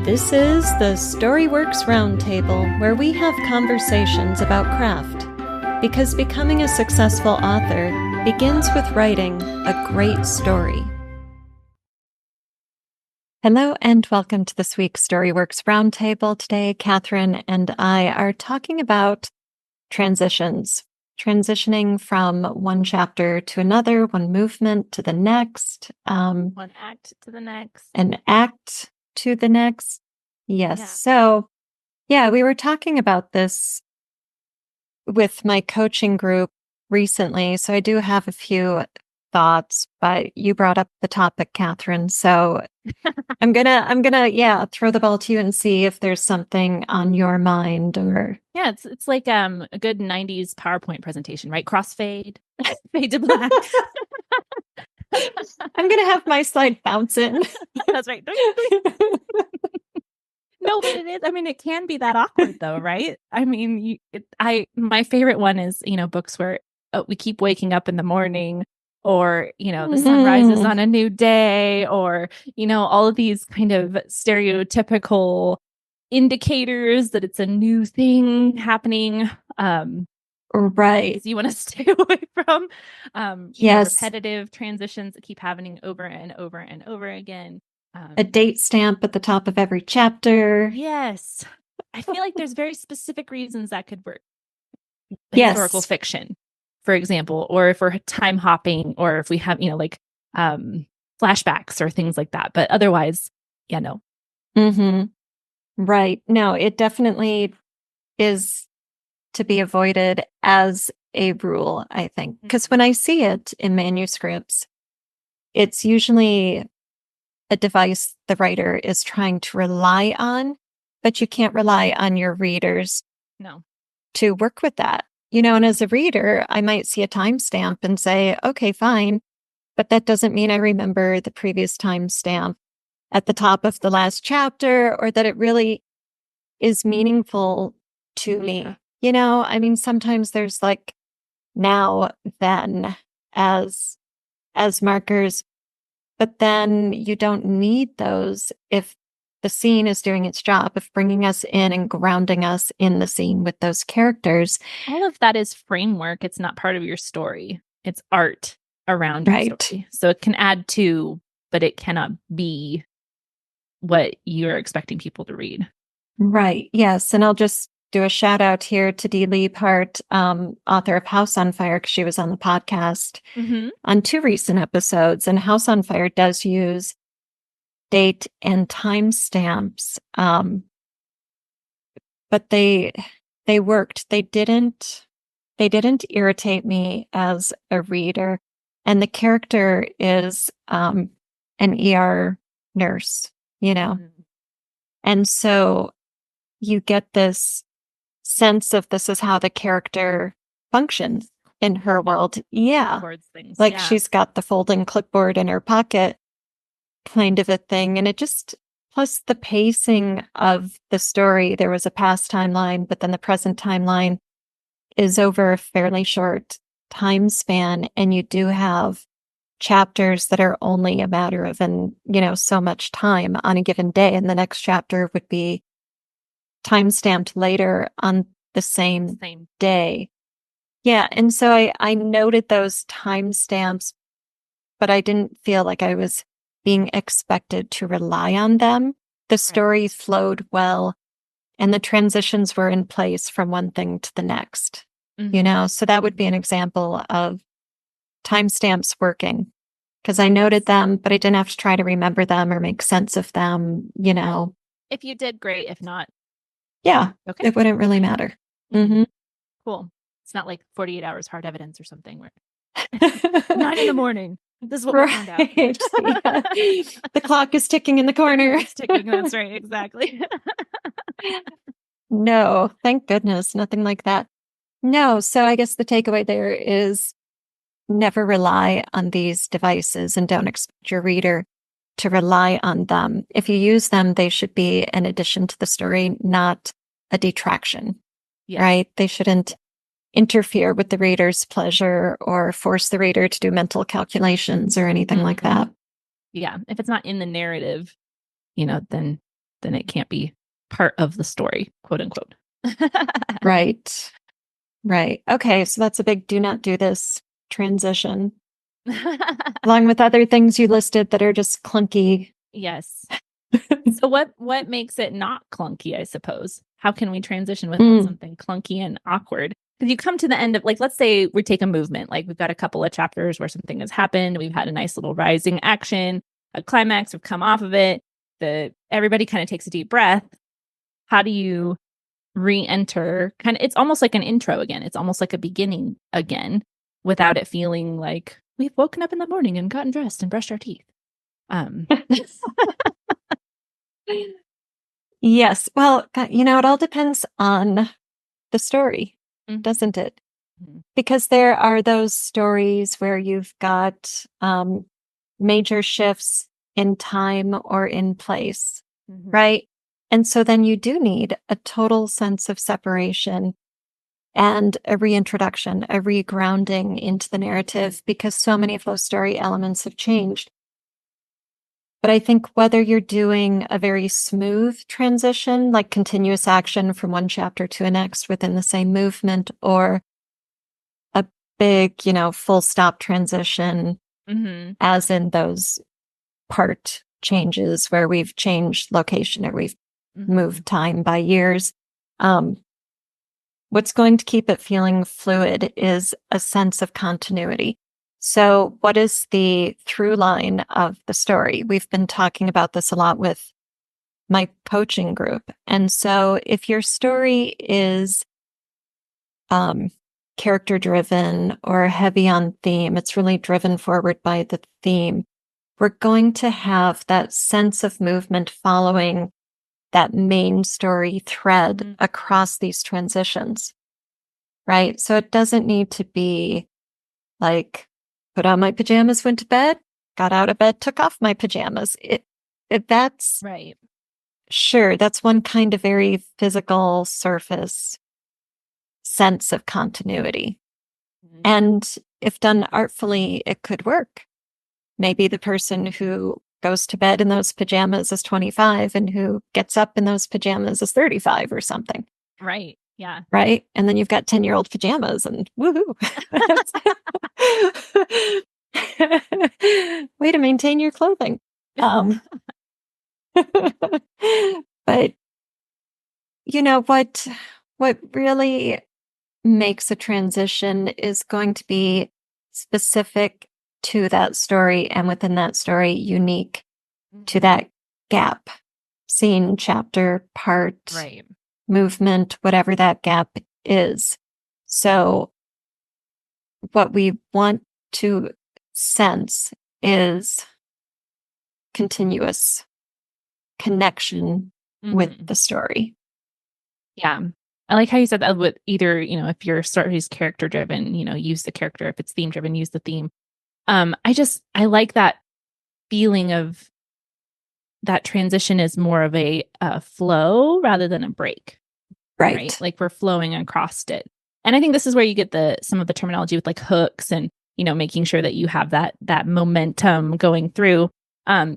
This is the Storyworks Roundtable, where we have conversations about craft. Because becoming a successful author begins with writing a great story. Hello and welcome to this week's Storyworks Roundtable. Today, Kathryn and I are talking about transitions. Transitioning from one chapter to another, one movement to the next. One act to the next. An act to the next. Yes. Yeah. So, we were talking about this with my coaching group recently. So I do have a few thoughts, but you brought up the topic, Kathryn. So I'm gonna throw the ball to you and see if there's something on your mind or It's like a good 90s PowerPoint presentation, right? Crossfade, fade to black. I'm gonna have my slide bounce in. That's right. No, but it is. I mean, it can be that awkward though, right? I mean, my favorite one is, books where we keep waking up in the morning, or, the sun rises on a new day, or, all of these kind of stereotypical indicators that it's a new thing happening. Right. You want to stay away from yes, repetitive transitions that keep happening over and over and over again. A date stamp at the top of every chapter. Yes. I feel like there's very specific reasons that could work. Yes. Historical fiction, for example, or if we're time hopping, or if we have, flashbacks or things like that. But otherwise, no. Mm-hmm. Right. No, it definitely is to be avoided as a rule, I think. Because when I see it in manuscripts, it's usually a device the writer is trying to rely on, but you can't rely on your readers to work with that. And as a reader, I might see a timestamp and say, okay, fine. But that doesn't mean I remember the previous timestamp at the top of the last chapter, or that it really is meaningful to me. I mean, sometimes there's like now, then as markers, but then you don't need those if the scene is doing its job of bringing us in and grounding us in the scene with those characters. All of that is framework. It's not part of your story. It's art around your story. So it can add to, but it cannot be what you're expecting people to read. Right. Yes. And I'll just do a shout out here to Dee Liebhardt, author of House on Fire, because she was on the podcast on 2 recent episodes. And House on Fire does use date and timestamps, but they worked. They didn't irritate me as a reader. And the character is an ER nurse, and so you get this sense of this is how the character functions in her world. Yeah. Things. Like she's got the folding clipboard in her pocket kind of a thing. And it just, plus the pacing of the story, there was a past timeline, but then the present timeline is over a fairly short time span. And you do have chapters that are only a matter of, so much time on a given day. And the next chapter would be time-stamped later on the same day. Yeah. And so I noted those timestamps, but I didn't feel like I was being expected to rely on them. The story flowed well, and the transitions were in place from one thing to the next, so that would be an example of timestamps working, because I noted them, but I didn't have to try to remember them or make sense of them, If you did, great. If not, okay. It wouldn't really matter. Mm-hmm. Cool. It's not like 48 hours hard evidence or something where 9 a.m. This is what we found out. The clock is ticking in the corner. It's ticking. That's right. Exactly. No, thank goodness. Nothing like that. No. So I guess the takeaway there is never rely on these devices, and don't expect your reader to rely on them. If you use them, they should be an addition to the story, not a detraction, right? They shouldn't interfere with the reader's pleasure or force the reader to do mental calculations or anything like that. Yeah. If it's not in the narrative, then then it can't be part of the story, quote unquote. Right. Right. Okay. So that's a big do not do this transition, along with other things you listed that are just clunky. Yes. So what makes it not clunky, I suppose? How can we transition without something clunky and awkward? Because you come to the end of, like, let's say we take a movement, like we've got a couple of chapters where something has happened, we've had a nice little rising action, a climax, we've come off of it, everybody kind of takes a deep breath. How do you re-enter? It's almost like an intro again. It's almost like a beginning again, without it feeling like we've woken up in the morning and gotten dressed and brushed our teeth. Yes. Well, it all depends on the story, doesn't it? Because there are those stories where you've got major shifts in time or in place, right? And so then you do need a total sense of separation and a reintroduction, a regrounding into the narrative, because so many of those story elements have changed. But I think whether you're doing a very smooth transition, like continuous action from one chapter to the next within the same movement, or a big, full stop transition, as in those part changes where we've changed location or we've moved time by years. What's going to keep it feeling fluid is a sense of continuity. So what is the through line of the story? We've been talking about this a lot with my coaching group. And so if your story is character driven or heavy on theme, it's really driven forward by the theme, we're going to have that sense of movement following that main story thread across these transitions, right? So it doesn't need to be like, put on my pajamas, went to bed, got out of bed, took off my pajamas. That's right. Sure, that's one kind of very physical surface sense of continuity. And if done artfully, it could work. Maybe the person who goes to bed in those pajamas is 25 and who gets up in those pajamas is 35 or something. Right. Yeah. Right. And then you've got 10-year-old pajamas and woohoo. Way to maintain your clothing. But what really makes a transition is going to be specific to that story, and within that story, unique to that gap, scene, chapter, part, right, movement, whatever that gap is. So what we want to sense is continuous connection with the story. Yeah. I like how you said that with either, if your story is character driven, use the character. If it's theme driven, use the theme. I like that feeling of that transition is more of a flow rather than a break. Right. Like we're flowing across it. And I think this is where you get some of the terminology with like hooks and, making sure that you have that momentum going through.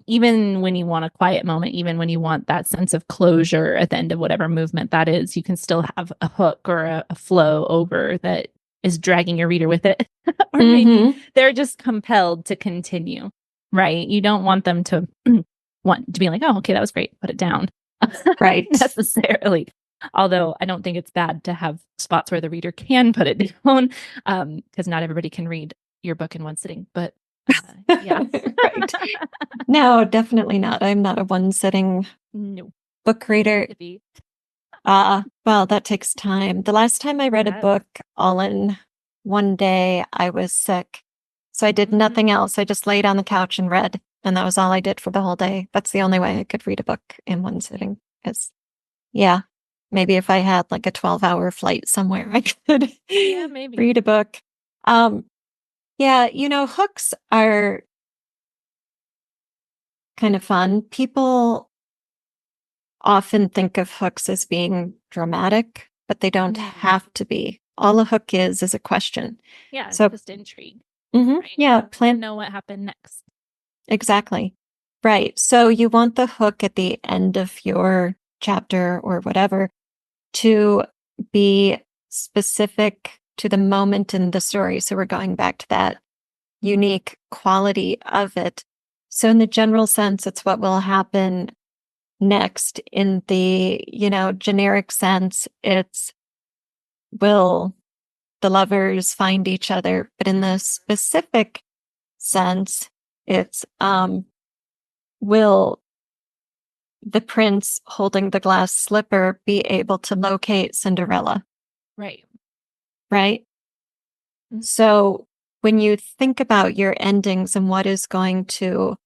Even when you want a quiet moment, even when you want that sense of closure at the end of whatever movement that is, you can still have a hook or a flow over that is dragging your reader with it. Or maybe they're just compelled to continue, right? You don't want them to want to be like, oh, okay, that was great, put it down. Right. Necessarily. Although I don't think it's bad to have spots where the reader can put it down, because not everybody can read your book in one sitting. But yeah. Right. No, definitely not. I'm not a one-sitting book reader. Well, that takes time. The last time I read a book all in one day, I was sick. So I did nothing else. I just laid on the couch and read. And that was all I did for the whole day. That's the only way I could read a book in one sitting. Maybe if I had like a 12-hour flight somewhere, I could maybe read a book. Hooks are kind of fun. People often think of hooks as being dramatic, but they don't have to be. All a hook is a question. Yeah, so just intrigue. Right? Yeah, plan to know what happened next. Exactly. Right. So you want the hook at the end of your chapter or whatever to be specific to the moment in the story. So we're going back to that unique quality of it. So in the general sense, it's what will happen next. In the, generic sense, it's will the lovers find each other. But in the specific sense, it's will the prince holding the glass slipper be able to locate Cinderella? Right. Right? Mm-hmm. So when you think about your endings and what is going to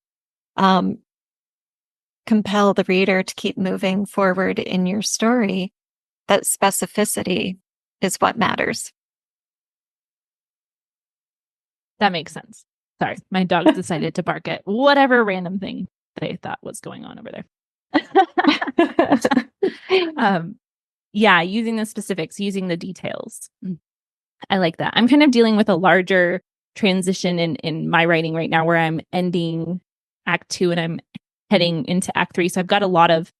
compel the reader to keep moving forward in your story, that specificity is what matters. That makes sense. Sorry, my dog decided to bark at whatever random thing they thought was going on over there. Yeah, using the specifics, using the details. I like that. I'm kind of dealing with a larger transition in my writing right now where I'm ending Act 2 and I'm heading into Act 3. So I've got a lot of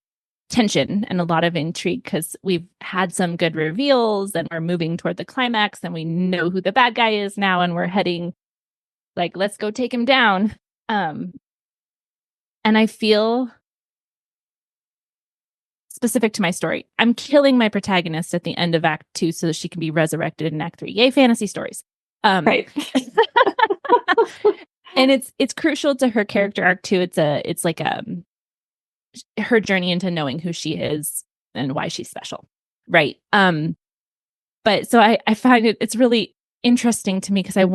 tension and a lot of intrigue because we've had some good reveals and we're moving toward the climax and we know who the bad guy is now and we're heading like, let's go take him down. And I feel specific to my story. I'm killing my protagonist at the end of Act 2 so that she can be resurrected in Act 3. Yay, fantasy stories. Right. And it's crucial to her character arc too. It's like her journey into knowing who she is and why she's special. Right. But so I find it's really interesting to me because I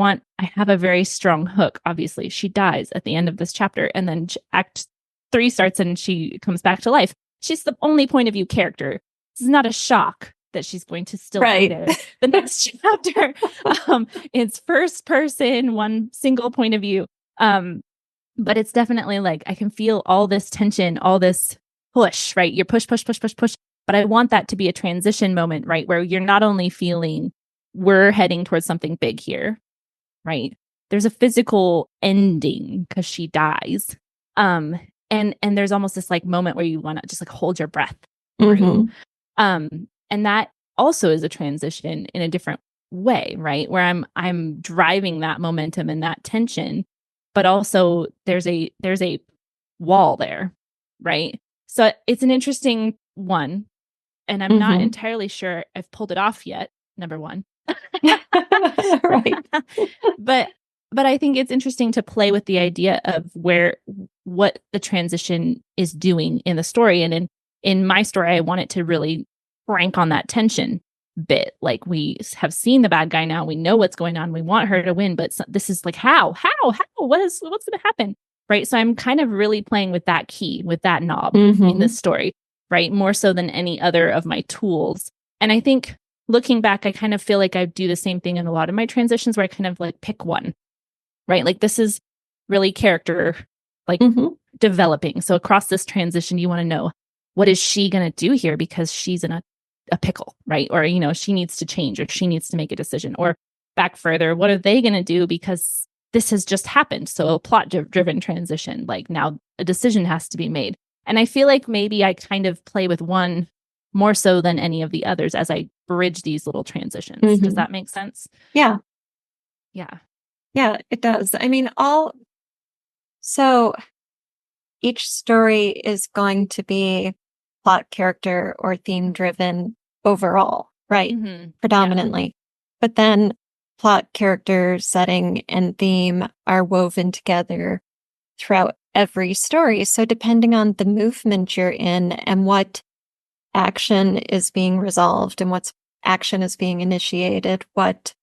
have a very strong hook. Obviously, she dies at the end of this chapter, and then Act 3 starts and she comes back to life. She's the only point of view character. This is not a shock that she's going to still be there. The next chapter, it's first person, one single point of view. But it's definitely like I can feel all this tension, all this push, right? You're push. But I want that to be a transition moment, right? Where you're not only feeling we're heading towards something big here, right? There's a physical ending because she dies. And there's almost this like moment where you want to just like hold your breath. Mm-hmm. And that also is a transition in a different way, right? Where I'm driving that momentum and that tension, but also there's a wall there, right? So it's an interesting one. And I'm not entirely sure I've pulled it off yet, number one. Right. But I think it's interesting to play with the idea of what the transition is doing in the story. And in my story, I want it to really crank on that tension bit. Like we have seen the bad guy now. We know what's going on. We want her to win. But this is like, how? What's going to happen? Right. So I'm kind of really playing with that key, with that knob in this story, right? More so than any other of my tools. And I think looking back, I kind of feel like I do the same thing in a lot of my transitions where I kind of like pick one, right? Like this is really character like developing. So across this transition, you want to know what is she going to do here because she's in a pickle, right? Or, she needs to change or she needs to make a decision. Or back further, what are they going to do because this has just happened? So a plot driven transition, like now a decision has to be made. And I feel like maybe I kind of play with one more so than any of the others as I bridge these little transitions. Does that make sense? Yeah. Yeah. Yeah, it does. I mean, so each story is going to be plot, character, or theme driven overall, right? Predominantly. Yeah. But then plot, character, setting, and theme are woven together throughout every story. So depending on the movement you're in and what action is being resolved and what action is being initiated, what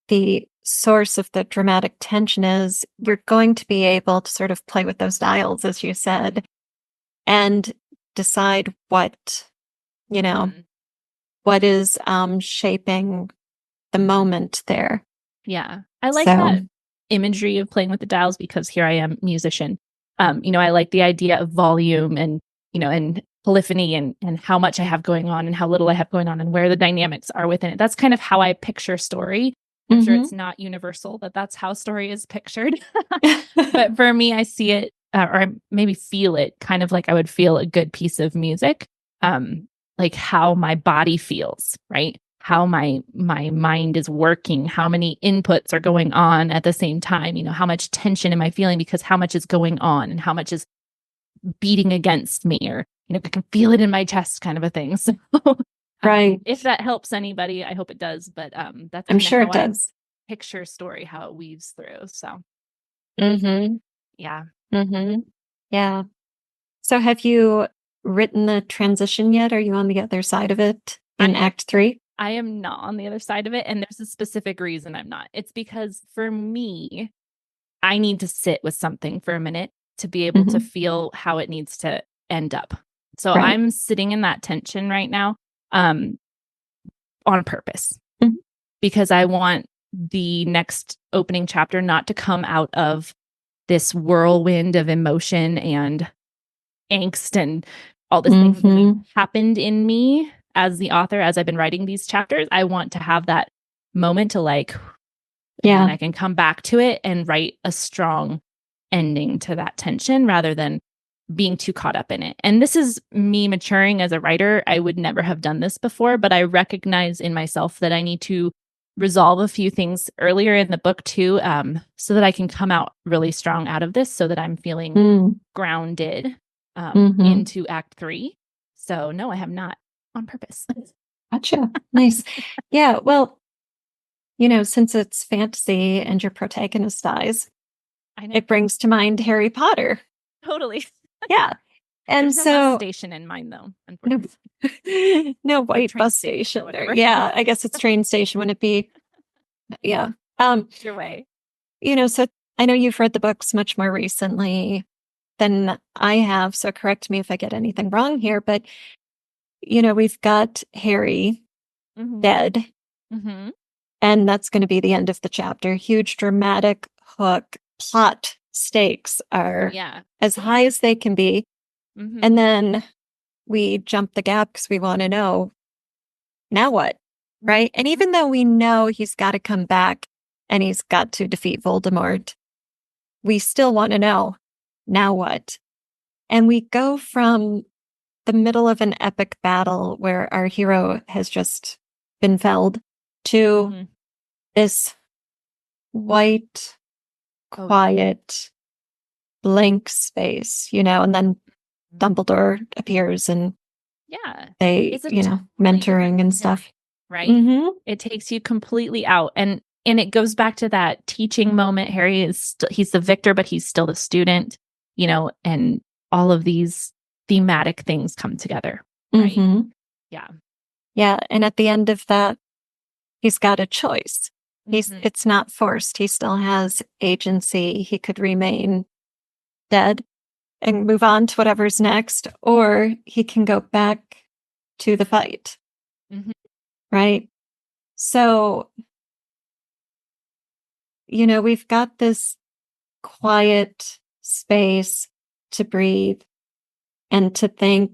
the source of the dramatic tension is, you're going to be able to sort of play with those dials, as you said, and decide what is shaping the moment there. Yeah. I like that imagery of playing with the dials because here I am, musician. I like the idea of volume and, and polyphony and how much I have going on and how little I have going on and where the dynamics are within it. That's kind of how I picture story. I'm sure it's not universal that that's how story is pictured. But for me, I see it or maybe feel it kind of like I would feel a good piece of music, like how my body feels, right? How my mind is working, how many inputs are going on at the same time, how much tension am I feeling because how much is going on and how much is beating against me, or I can feel it in my chest, kind of a thing. So right. if that helps anybody, I hope it does. But that's I'm kind of sure how it does. I picture story, how it weaves through. So Mm-hmm. yeah. Mm-hmm. Yeah. So have you written the transition yet? Are you on the other side of it in Act 3? I am not on the other side of it. And there's a specific reason I'm not. It's because for me, I need to sit with something for a minute to be able to feel how it needs to end up. So Right. I'm sitting in that tension right now on purpose, because I want the next opening chapter not to come out of this whirlwind of emotion and angst and all the things that have happened in me as the author, as I've been writing these chapters. I want to have that moment to and I can come back to it and write a strong ending to that tension rather than being too caught up in it. And this is me maturing as a writer. I would never have done this before, but I recognize in myself that I need to resolve a few things earlier in the book too, so that I can come out really strong out of this, so that I'm feeling grounded into Act 3. So no, I have not, on purpose. Gotcha. Nice. Yeah. Well, since it's fantasy and your protagonist dies, it brings to mind Harry Potter. Totally. Yeah. And There's no bus station in mind, though, unfortunately. No white bus station. Yeah, I guess it's train station. Wouldn't it be? Yeah. Your way. So I know you've read the books much more recently than I have, so correct me if I get anything wrong here, but we've got Harry dead, and that's going to be the end of the chapter. Huge dramatic hook, plot stakes are as high as they can be. And then we jump the gap because we want to know, now what? Right? And even though we know he's got to come back and he's got to defeat Voldemort, we still want to know, now what? And we go from the middle of an epic battle where our hero has just been felled to this white, quiet, blank space, and then Dumbledore appears and they, mentoring and stuff. Right? It takes you completely out. And it goes back to that teaching moment. Harry is he's the victor, but he's still the student, and all of these thematic things come together. Right? Yeah. Yeah. And at the end of that, he's got a choice. It's not forced. He still has agency. He could remain dead and move on to whatever's next, or he can go back to the fight. Right? So, we've got this quiet space to breathe and to think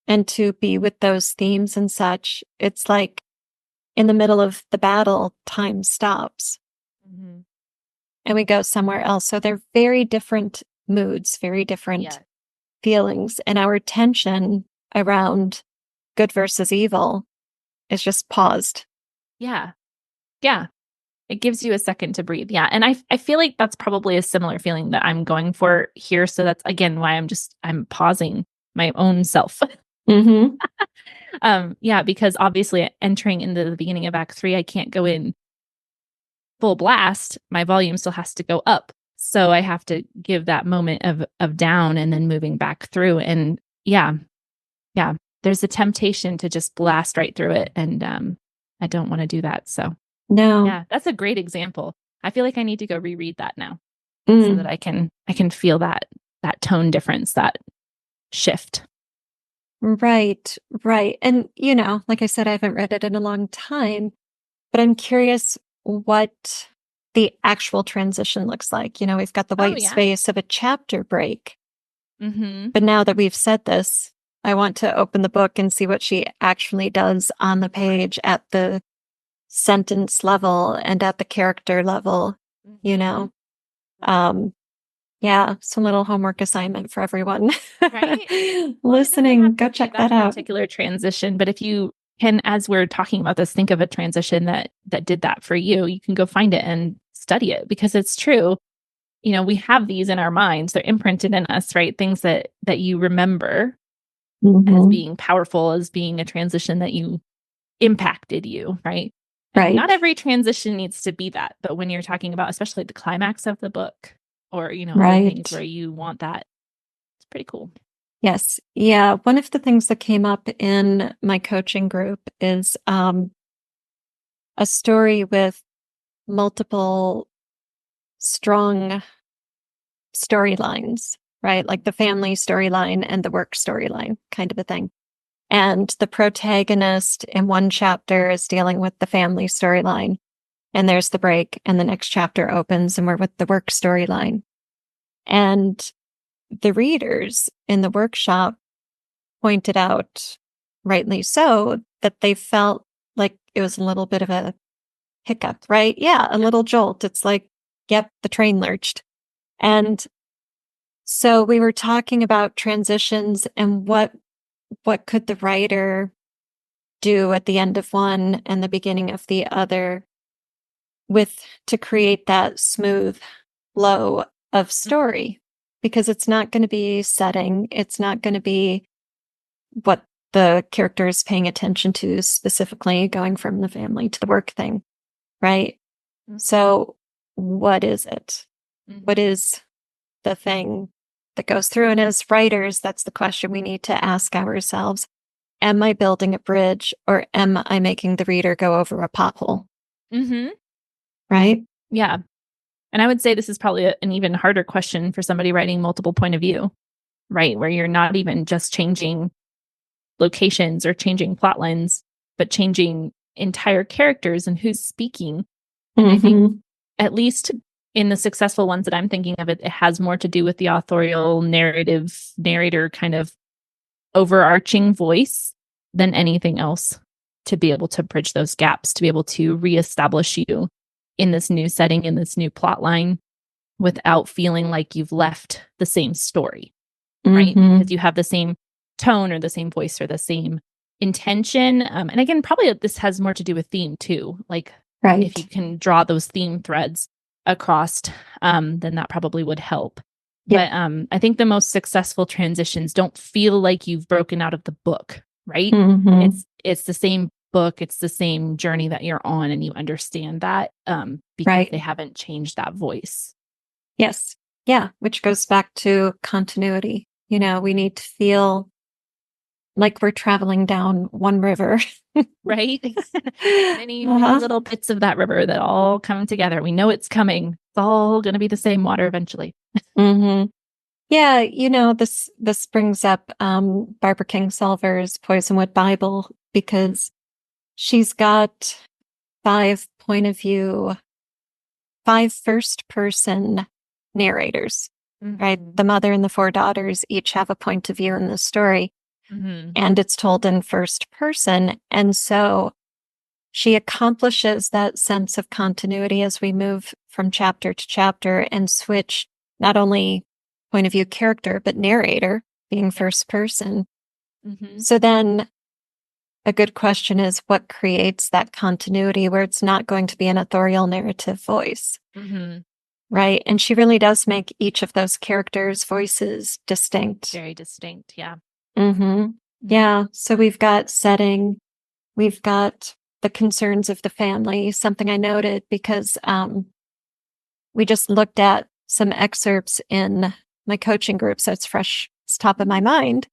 and to be with those themes and such. It's like in the middle of the battle, time stops and we go somewhere else. So they're very different moods, very different feelings. And our tension around good versus evil is just paused. Yeah. Yeah. It gives you a second to breathe. Yeah. And I feel like that's probably a similar feeling that I'm going for here. So that's, again, why I'm pausing my own self. Yeah, because obviously entering into the beginning of Act 3, I can't go in full blast. My volume still has to go up. So I have to give that moment of down and then moving back through. And yeah, there's a temptation to just blast right through it. And I don't want to do that. So no. Yeah, that's a great example. I feel like I need to go reread that now so that I can feel that tone difference, that shift. Right. And, like I said, I haven't read it in a long time, but I'm curious what the actual transition looks like. We've got the white space of a chapter break. But now that we've said this, I want to open the book and see what she actually does on the page at the sentence level and at the character level, Yeah, it's a little homework assignment for everyone. Right? Listening, go check that out. Particular transition, but if you can, as we're talking about this, think of a transition that did that for you, you can go find it and study it, because it's true. We have these in our minds. They're imprinted in us, right? Things that you remember as being powerful, as being a transition that you impacted you, right? And Right. not every transition needs to be that, but when you're talking about especially the climax of the book, or other things where you want that, it's pretty cool. Yes. Yeah. One of the things that came up in my coaching group is a story with multiple strong storylines, right? Like the family storyline and the work storyline kind of a thing. And the protagonist in one chapter is dealing with the family storyline, and there's the break, and the next chapter opens and we're with the work storyline. And the readers in the workshop pointed out, rightly so, that they felt like it was a little bit of a hiccup, right? Yeah, a little jolt. It's like, yep, the train lurched. And so we were talking about transitions and what could the writer do at the end of one and the beginning of the other to create that smooth flow of story, because it's not going to be setting. It's not going to be what the character is paying attention to specifically, going from the family to the work thing, right? So what is it? What is the thing that goes through? And as writers, that's the question we need to ask ourselves. Am I building a bridge, or am I making the reader go over a pothole? Right? Yeah. And I would say this is probably an even harder question for somebody writing multiple point of view, right? Where you're not even just changing locations or changing plot lines, but changing entire characters and who's speaking. And I think, at least in the successful ones that I'm thinking of, it has more to do with the authorial narrator kind of overarching voice than anything else, to be able to bridge those gaps, to be able to reestablish you in this new setting, in this new plot line, without feeling like you've left the same story, right? Because you have the same tone or the same voice or the same intention. And again, probably this has more to do with theme too. Like, if you can draw those theme threads across, then that probably would help. But I think the most successful transitions don't feel like you've broken out of the book, right? It's the same book, it's the same journey that you're on, and you understand that because they haven't changed that voice. Yes. Yeah. Which goes back to continuity. We need to feel like we're traveling down one river. Right? Many little bits of that river that all come together. We know it's coming. It's all going to be the same water eventually. Yeah, this brings up Barbara Kingsolver's Poisonwood Bible, because she's got 5 first-person narrators, right? The mother and the 4 daughters each have a point of view in the story, and it's told in first person. And so she accomplishes that sense of continuity as we move from chapter to chapter and switch not only point of view character, but narrator being first person. So then a good question is, what creates that continuity where it's not going to be an authorial narrative voice? Right? And she really does make each of those characters' voices distinct. Very distinct, yeah. Yeah. So we've got setting, we've got the concerns of the family, something I noted because we just looked at some excerpts in my coaching group, so it's fresh, it's top of my mind,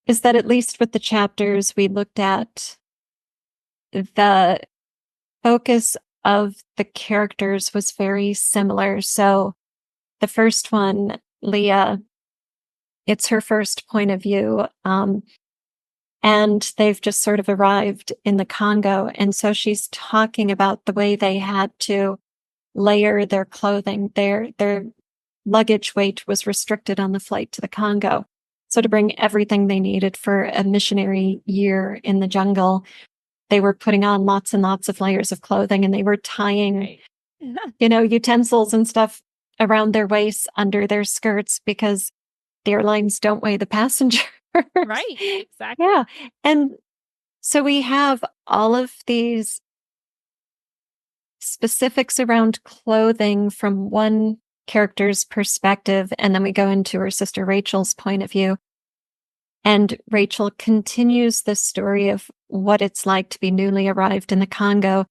is that at least with the chapters, we looked at the focus of the characters was very similar. So the first one, Leah, it's her first point of view. And they've just sort of arrived in the Congo. And so she's talking about the way they had to layer their clothing. Their luggage weight was restricted on the flight to the Congo. So to bring everything they needed for a missionary year in the jungle, they were putting on lots and lots of layers of clothing, and they were tying, utensils and stuff around their waists, under their skirts, because the airlines don't weigh the passengers. Right. Exactly. Yeah. And so we have all of these specifics around clothing from one character's perspective, and then we go into her sister Rachel's point of view. And Rachel continues the story of what it's like to be newly arrived in the Congo.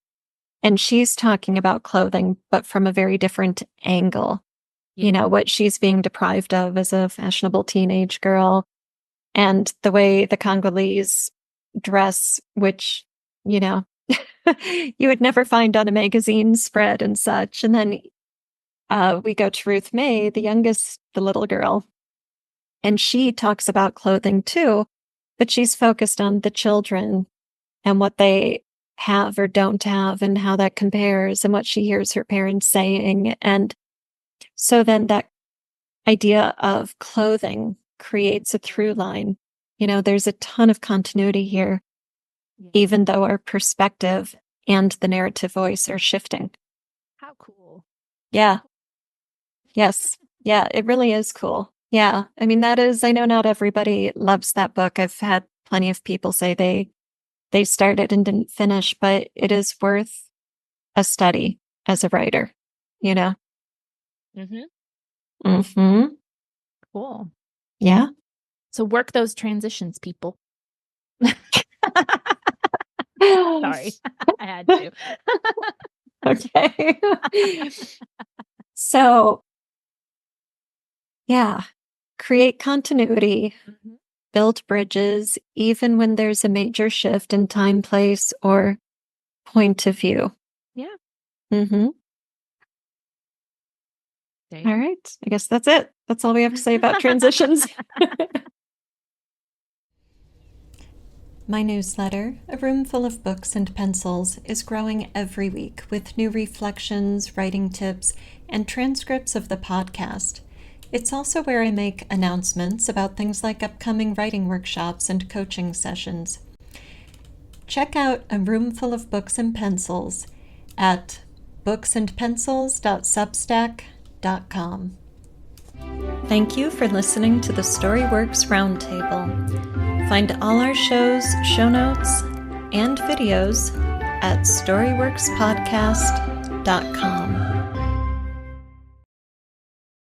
And she's talking about clothing, but from a very different angle. Yeah. You know, what she's being deprived of as a fashionable teenage girl, and the way the Congolese dress, which, you know, you would never find on a magazine spread and such. And then we go to Ruth May, the youngest, the little girl, and she talks about clothing too, but she's focused on the children and what they have or don't have and how that compares and what she hears her parents saying. And so then that idea of clothing creates a through line. You know, there's a ton of continuity here, even though our perspective and the narrative voice are shifting. How cool. Yeah. Yes. Yeah, it really is cool. Yeah. I mean, I know not everybody loves that book. I've had plenty of people say they started and didn't finish, but it is worth a study as a writer, you know? Mm-hmm. Mm-hmm. Cool. Yeah. So work those transitions, people. Sorry, I had to. Okay. So, yeah, create continuity, build bridges, even when there's a major shift in time, place, or point of view. Yeah. Mm-hmm. All right. I guess that's it. That's all we have to say about transitions. My newsletter, A Room Full of Books and Pencils, is growing every week with new reflections, writing tips, and transcripts of the podcast. It's also where I make announcements about things like upcoming writing workshops and coaching sessions. Check out A Room Full of Books and Pencils at booksandpencils.substack.com. Thank you for listening to the Storyworks Roundtable. Find all our shows, show notes, and videos at storyworkspodcast.com.